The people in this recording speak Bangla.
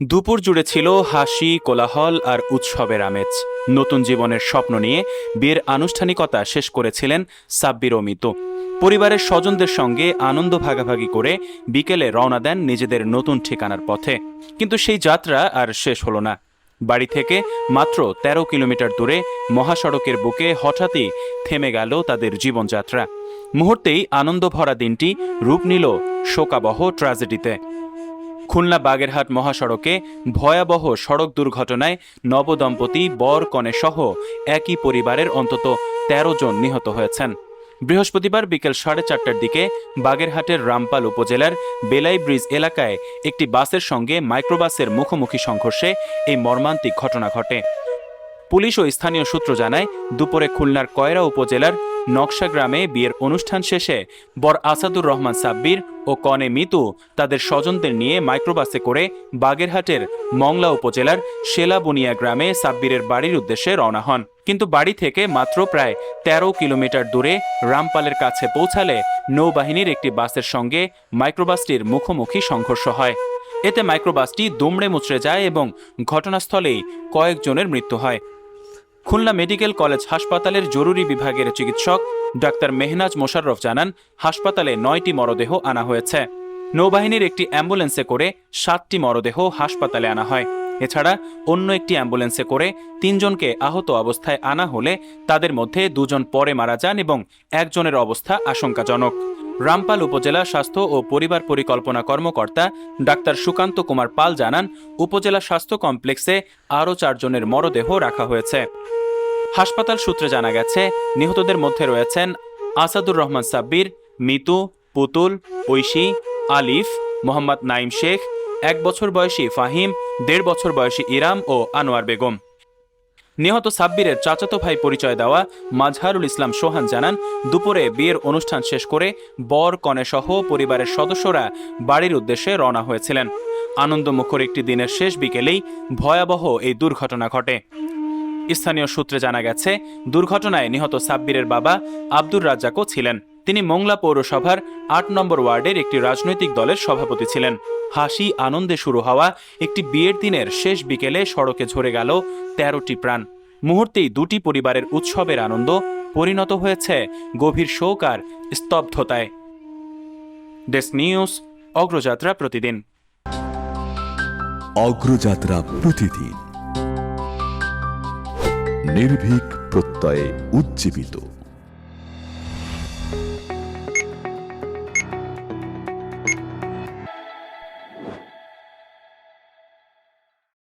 দুপুর জুড়ে ছিল হাসি, কোলাহল আর উৎসবের আমেজ। নতুন জীবনের স্বপ্ন নিয়ে বিয়ের আনুষ্ঠানিকতা শেষ করেছিলেন সাব্বির ও মিতু। পরিবারের স্বজনদের সঙ্গে আনন্দ ভাগাভাগি করে বিকেলে রওনা দেন নিজেদের নতুন ঠিকানার পথে। কিন্তু সেই যাত্রা আর শেষ হলো না। বাড়ি থেকে মাত্র ১৩ কিলোমিটার দূরে মহাসড়কের বুকে হঠাৎই থেমে গেল তাদের জীবনযাত্রা। মুহূর্তেই আনন্দ ভরা দিনটি রূপ নিল শোকাবহ ট্র্যাজেডিতে। খুলনা বাগেরহাট মহাসড়কে ভয়াবহ সড়ক দুর্ঘটনায় নবদম্পতি বর কনে সহ একই পরিবারের অন্তত ১৩ জন নিহত হয়েছেন। বৃহস্পতিবার বিকেল ৪:৩০টার দিকে বাগেরহাটের রামপাল উপজেলার বেলাই ব্রিজ এলাকায় একটি বাসের সঙ্গে মাইক্রোবাসের মুখোমুখি সংঘর্ষে এই মর্মান্তিক ঘটনা ঘটে। পুলিশ ও স্থানীয় সূত্র জানায়, দুপুরে খুলনার কয়রা উপজেলার নকশা গ্রামে বিয়ের অনুষ্ঠান শেষে বর আসাদুর রহমান সাব্বির ও কনে মিতু তাদের স্বজনদের নিয়ে মাইক্রোবাসে করে বাগেরহাটের মংলা উপজেলার শেলাবুনিয়া গ্রামে সাব্বিরের বাড়ির উদ্দেশ্যে রওনা হন। কিন্তু বাড়ি থেকে মাত্র প্রায় ১৩ কিলোমিটার দূরে রামপালের কাছে পৌঁছালে নৌবাহিনীর একটি বাসের সঙ্গে মাইক্রোবাসটির মুখোমুখি সংঘর্ষ হয়। এতে মাইক্রোবাসটি দুমড়ে মুচড়ে যায় এবং ঘটনাস্থলেই কয়েকজনের মৃত্যু হয়। খুলনা মেডিকেল কলেজ হাসপাতালের জরুরি বিভাগের চিকিৎসক ডাক্তার মেহনাজ মোশাররফ জানান, হাসপাতালে ৯টি মরদেহ আনা হয়েছে। নৌবাহিনীর একটি অ্যাম্বুলেন্সে করে ৭টি মরদেহ হাসপাতালে আনা হয়। এছাড়া অন্য একটি অ্যাম্বুলেন্সে করে ৩ জনকে আহত অবস্থায় আনা হলে তাদের মধ্যে ২ জন পরে মারা যান এবং একজনের অবস্থা আশঙ্কাজনক। রামপাল উপজেলা স্বাস্থ্য ও পরিবার পরিকল্পনা কর্মকর্তা ডাক্তার সুকান্ত কুমার পাল জানান, উপজেলা স্বাস্থ্য কমপ্লেক্সে আরও ৪ জনের মরদেহ রাখা হয়েছে। হাসপাতাল সূত্রে জানা গেছে, নিহতদের মধ্যে রয়েছেন আসাদুর রহমান সাব্বির, মিতু, পুতুল, ঐশী, আলিফ, মোহাম্মদ নাইম শেখ, ১ বছর বয়সী ফাহিম, ১.৫ বছর বয়সী ইরাম ও আনোয়ার বেগম। নিহত সাব্বিরের চাচাতো ভাই পরিচয় দেওয়া মাজহারুল ইসলাম সোহান জানান, দুপুরে বিয়ের অনুষ্ঠান শেষ করে বর কনে সহ পরিবারের সদস্যরা বাড়ির উদ্দেশ্যে রওনা হয়েছিলেন। আনন্দমুখর একটি দিনের শেষ বিকেলেই ভয়াবহ এই দুর্ঘটনা ঘটে। স্থানীয় সূত্রে জানা গেছে, দুর্ঘটনায় নিহত সাব্বিরের বাবা আব্দুর রাজ্জাকও ছিলেন। তিনি মোংলা পৌরসভার ৮ নম্বর ওয়ার্ডের একটি রাজনৈতিক দলের সভাপতি ছিলেন। হাসি আনন্দে শুরু হওয়া একটি বিয়ের দিনের শেষ বিকেলে সড়কে ঝরে গেল ১৩টি প্রাণ। মুহূর্তেই দুটি পরিবারের উৎসবের আনন্দ পরিণত হয়েছে গভীর শোক আর স্তব্ধতায়। ডেস্ক নিউজ, অগ্রযাত্রা প্রতিদিন। অগ্রযাত্রা প্রতিদিন, নির্ভীক প্রত্যয়ে উজ্জীবিত।